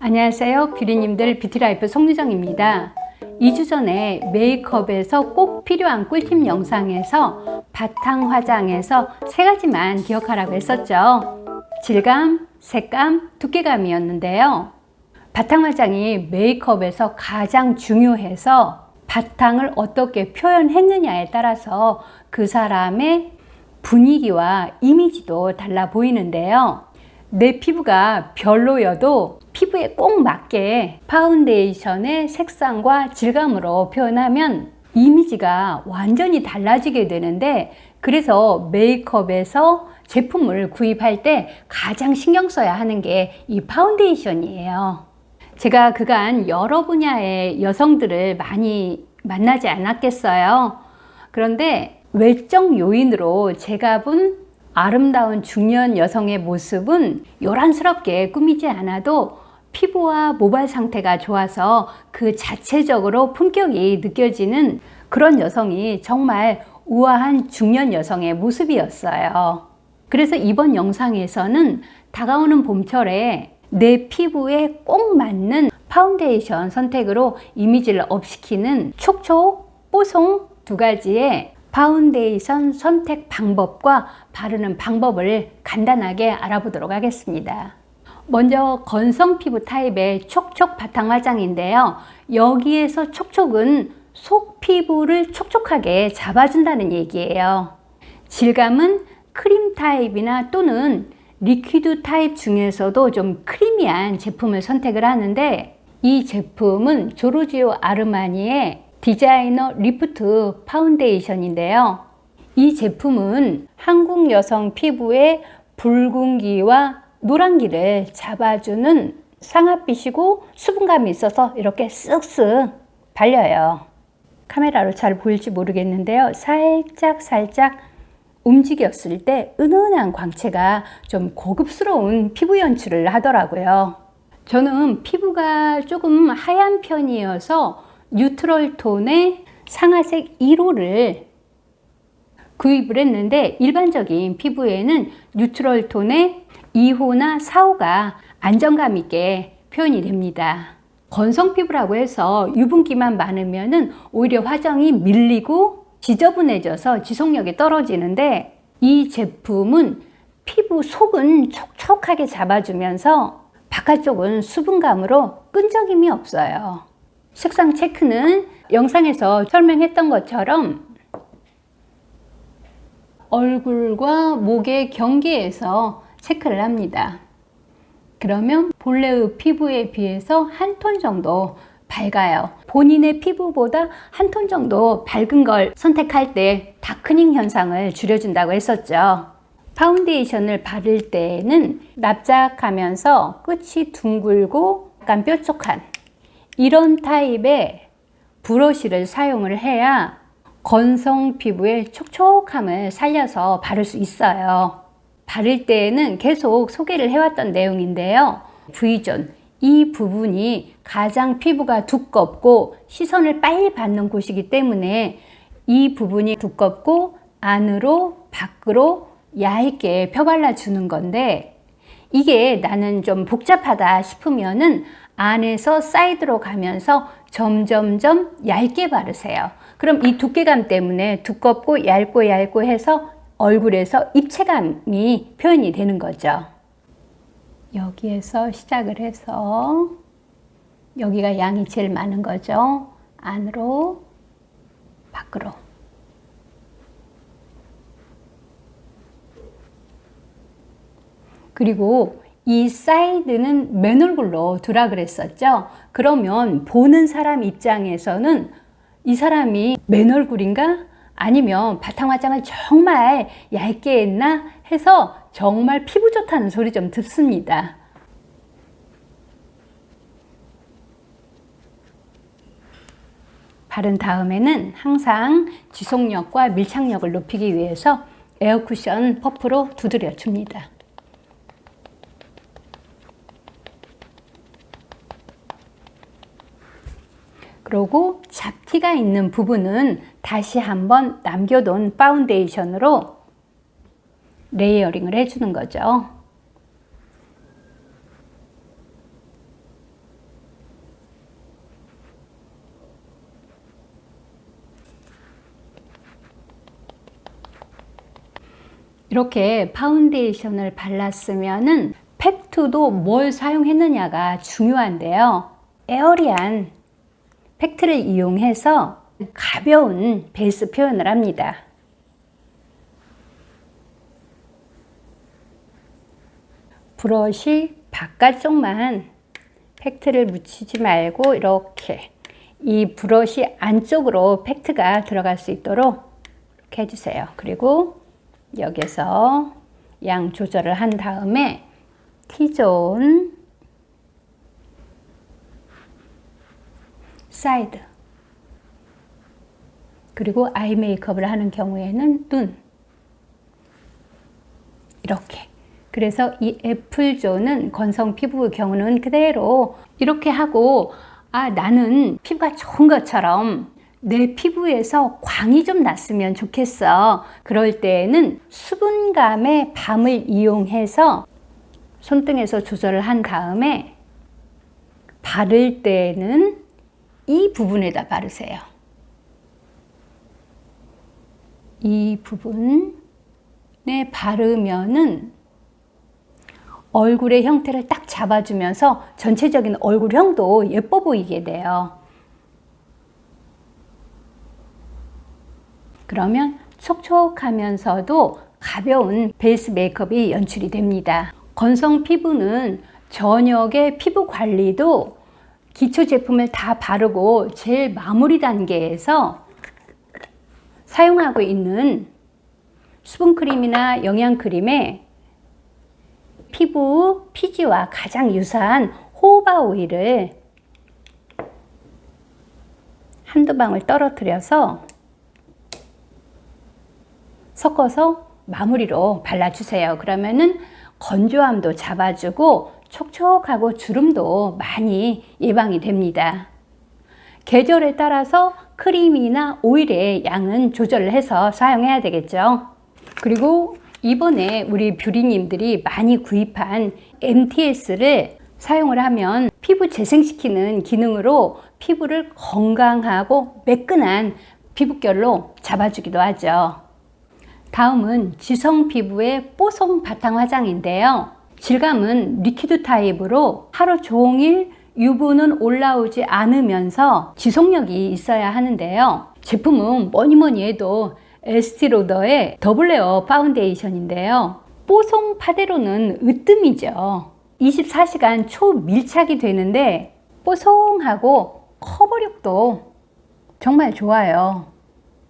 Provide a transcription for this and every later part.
안녕하세요, 뷰리님들. 뷰티라이프 송유정입니다. 2주 전에 메이크업에서 꼭 필요한 꿀팁 영상에서 바탕 화장에서 3가지만 기억하라고 했었죠. 질감, 색감, 두께감이었는데요. 바탕 화장이 메이크업에서 가장 중요해서 바탕을 어떻게 표현했느냐에 따라서 그 사람의 분위기와 이미지도 달라 보이는데요. 내 피부가 별로여도 피부에 꼭 맞게 파운데이션의 색상과 질감으로 표현하면 이미지가 완전히 달라지게 되는데, 그래서 메이크업에서 제품을 구입할 때 가장 신경 써야 하는 게 이 파운데이션이에요. 제가 그간 여러 분야의 여성들을 많이 만나지 않았겠어요. 그런데 외적 요인으로 제가 본 아름다운 중년 여성의 모습은 요란스럽게 꾸미지 않아도 피부와 모발 상태가 좋아서 그 자체적으로 품격이 느껴지는 그런 여성이 정말 우아한 중년 여성의 모습이었어요. 그래서 이번 영상에서는 다가오는 봄철에 내 피부에 꼭 맞는 파운데이션 선택으로 이미지를 업시키는 촉촉, 뽀송 2가지의 파운데이션 선택 방법과 바르는 방법을 간단하게 알아보도록 하겠습니다. 먼저 건성 피부 타입의 촉촉 바탕 화장인데요. 여기에서 촉촉은 속 피부를 촉촉하게 잡아준다는 얘기예요. 질감은 크림 타입이나 또는 리퀴드 타입 중에서도 좀 크리미한 제품을 선택을 하는데, 이 제품은 조르지오 아르마니의 디자이너 리프트 파운데이션인데요. 이 제품은 한국 여성 피부의 붉은기와 노란기를 잡아주는 상아빛이고 수분감이 있어서 이렇게 쓱쓱 발려요. 카메라로 잘 보일지 모르겠는데요. 살짝 움직였을 때 은은한 광채가 좀 고급스러운 피부 연출을 하더라고요. 저는 피부가 조금 하얀 편이어서 뉴트럴 톤의 상아색 1호를 구입을 했는데, 일반적인 피부에는 뉴트럴 톤의 2호나 4호가 안정감 있게 표현이 됩니다. 건성 피부라고 해서 유분기만 많으면 오히려 화장이 밀리고 지저분해져서 지속력이 떨어지는데, 이 제품은 피부 속은 촉촉하게 잡아주면서 바깥쪽은 수분감으로 끈적임이 없어요. 색상 체크는 영상에서 설명했던 것처럼 얼굴과 목의 경계에서 체크를 합니다. 그러면 본래의 피부에 비해서 한 톤 정도 밝아요. 본인의 피부보다 한 톤 정도 밝은 걸 선택할 때 다크닝 현상을 줄여준다고 했었죠. 파운데이션을 바를 때에는 납작하면서 끝이 둥글고 약간 뾰족한 이런 타입의 브러쉬를 사용을 해야 건성 피부의 촉촉함을 살려서 바를 수 있어요. 바를 때에는 계속 소개를 해왔던 내용인데요. V존, 이 부분이 가장 피부가 두껍고 시선을 빨리 받는 곳이기 때문에 이 부분이 두껍고 안으로 밖으로 얇게 펴발라주는 건데, 이게 나는 좀 복잡하다 싶으면은 안에서 사이드로 가면서 점점점 얇게 바르세요. 그럼 이 두께감 때문에 두껍고 얇고 해서 얼굴에서 입체감이 표현이 되는 거죠. 여기에서 시작을 해서 여기가 양이 제일 많은 거죠. 안으로 밖으로. 그리고 이 사이드는 맨 얼굴로 두라 그랬었죠. 그러면 보는 사람 입장에서는 이 사람이 맨 얼굴인가? 아니면 바탕 화장을 정말 얇게 했나? 해서 정말 피부 좋다는 소리 좀 듣습니다. 바른 다음에는 항상 지속력과 밀착력을 높이기 위해서 에어쿠션 퍼프로 두드려 줍니다. 그리고 잡티가 있는 부분은 다시 한번 남겨둔 파운데이션으로 레이어링을 해주는 거죠. 이렇게 파운데이션을 발랐으면은 팩트도 뭘 사용했느냐가 중요한데요. 에어리한 팩트를 이용해서 가벼운 베이스 표현을 합니다. 브러쉬 바깥쪽만 팩트를 묻히지 말고 이렇게 이 브러쉬 안쪽으로 팩트가 들어갈 수 있도록 이렇게 해주세요. 그리고 여기서 양 조절을 한 다음에 T존, 사이드, 그리고 아이 메이크업을 하는 경우에는 눈, 이렇게. 그래서 이 애플존은 건성 피부의 경우는 그대로 이렇게 하고, 아, 나는 피부가 좋은 것처럼 내 피부에서 광이 좀 났으면 좋겠어. 그럴 때에는 수분감의 밤을 이용해서 손등에서 조절을 한 다음에 바를 때는 이 부분에다 바르세요. 이 부분에 바르면은 얼굴의 형태를 딱 잡아주면서 전체적인 얼굴형도 예뻐 보이게 돼요. 그러면 촉촉하면서도 가벼운 베이스 메이크업이 연출이 됩니다. 건성 피부는 저녁에 피부 관리도 기초 제품을 다 바르고 제일 마무리 단계에서 사용하고 있는 수분크림이나 영양크림에 피부 피지와 가장 유사한 호호바 오일을 한두 방울 떨어뜨려서 섞어서 마무리로 발라주세요. 그러면은 건조함도 잡아주고 촉촉하고 주름도 많이 예방이 됩니다. 계절에 따라서 크림이나 오일의 양은 조절을 해서 사용해야 되겠죠. 그리고 이번에 우리 뷰리님들이 많이 구입한 MTS를 사용을 하면 피부 재생시키는 기능으로 피부를 건강하고 매끈한 피부결로 잡아주기도 하죠. 다음은 지성 피부의 뽀송 바탕 화장인데요. 질감은 리퀴드 타입으로 하루 종일 유분은 올라오지 않으면서 지속력이 있어야 하는데요. 제품은 뭐니 해도 에스티로더의 더블 레어 파운데이션인데요. 뽀송 파데로는 으뜸이죠. 24시간 초밀착이 되는데 뽀송하고 커버력도 정말 좋아요.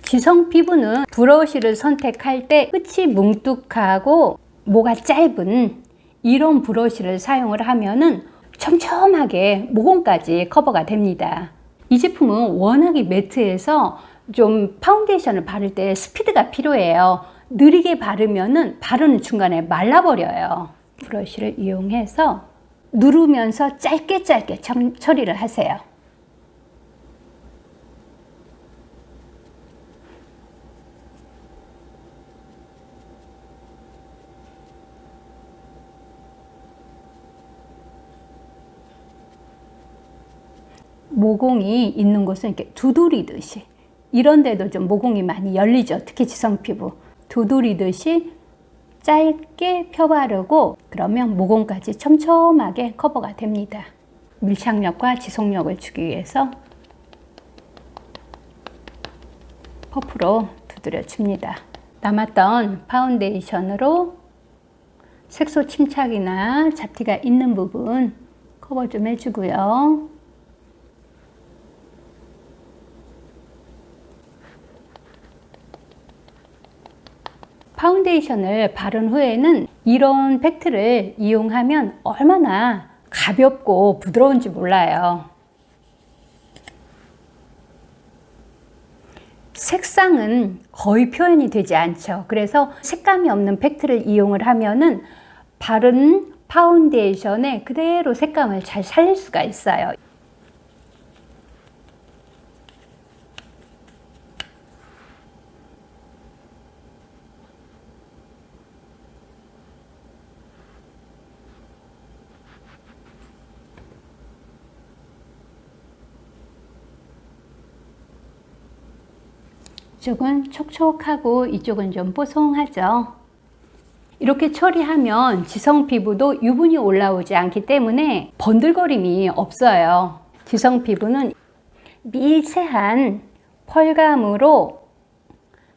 지성 피부는 브러쉬를 선택할 때 끝이 뭉툭하고 모가 짧은 이런 브러쉬를 사용을 하면은 촘촘하게 모공까지 커버가 됩니다. 이 제품은 워낙에 매트해서 좀 파운데이션을 바를 때 스피드가 필요해요. 느리게 바르면은 바르는 중간에 말라버려요. 브러쉬를 이용해서 누르면서 짧게 처리를 하세요. 모공이 있는 곳은 이렇게 두드리듯이, 이런 데도 좀 모공이 많이 열리죠. 특히 지성 피부. 두드리듯이 짧게 펴바르고 그러면 모공까지 촘촘하게 커버가 됩니다. 밀착력과 지속력을 주기 위해서 퍼프로 두드려 줍니다. 남았던 파운데이션으로 색소 침착이나 잡티가 있는 부분 커버 좀 해주고요. 파운데이션을 바른 후에는 이런 팩트를 이용하면 얼마나 가볍고 부드러운지 몰라요. 색상은 거의 표현이 되지 않죠. 그래서 색감이 없는 팩트를 이용을 하면은 바른 파운데이션에 그대로 색감을 잘 살릴 수가 있어요. 이쪽은 촉촉하고 이쪽은 좀 뽀송하죠. 이렇게 처리하면 지성 피부도 유분이 올라오지 않기 때문에 번들거림이 없어요. 지성 피부는 미세한 펄감으로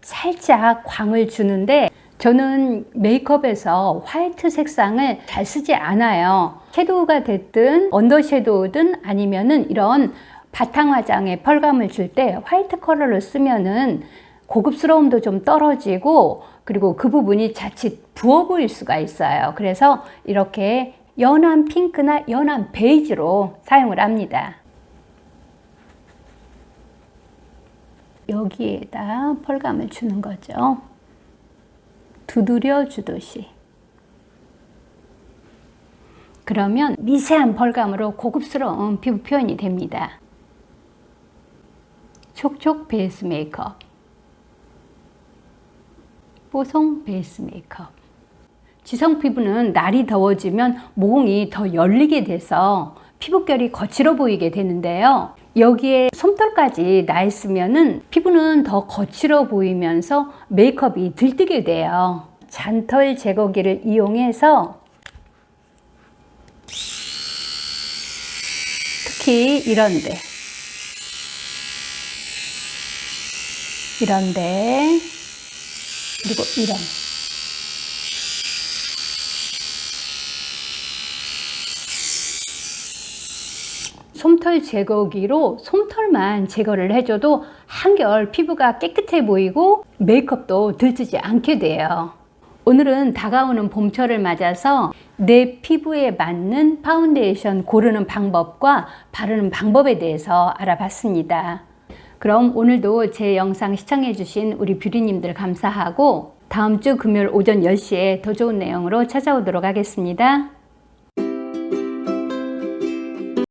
살짝 광을 주는데 저는 메이크업에서 화이트 색상을 잘 쓰지 않아요. 섀도우가 됐든 언더 섀도우든 아니면은 이런 바탕 화장에 펄감을 줄 때 화이트 컬러를 쓰면은 고급스러움도 좀 떨어지고 그리고 그 부분이 자칫 부어 보일 수가 있어요. 그래서 이렇게 연한 핑크나 연한 베이지로 사용을 합니다. 여기에다 펄감을 주는 거죠. 두드려 주듯이. 그러면 미세한 펄감으로 고급스러운 피부 표현이 됩니다. 촉촉 베이스 메이크업, 뽀송 베이스 메이크업. 지성 피부는 날이 더워지면 모공이 더 열리게 돼서 피부결이 거칠어 보이게 되는데요. 여기에 솜털까지 나 있으면은 피부는 더 거칠어 보이면서 메이크업이 들뜨게 돼요. 잔털 제거기를 이용해서 특히 이런데 그리고 이런 솜털 제거기로 솜털만 제거를 해줘도 한결 피부가 깨끗해 보이고 메이크업도 들뜨지 않게 돼요. 오늘은 다가오는 봄철을 맞아서 내 피부에 맞는 파운데이션 고르는 방법과 바르는 방법에 대해서 알아봤습니다. 그럼 오늘도 제 영상 시청해주신 우리 뷰리님들 감사하고 다음 주 금요일 오전 10시에 더 좋은 내용으로 찾아오도록 하겠습니다.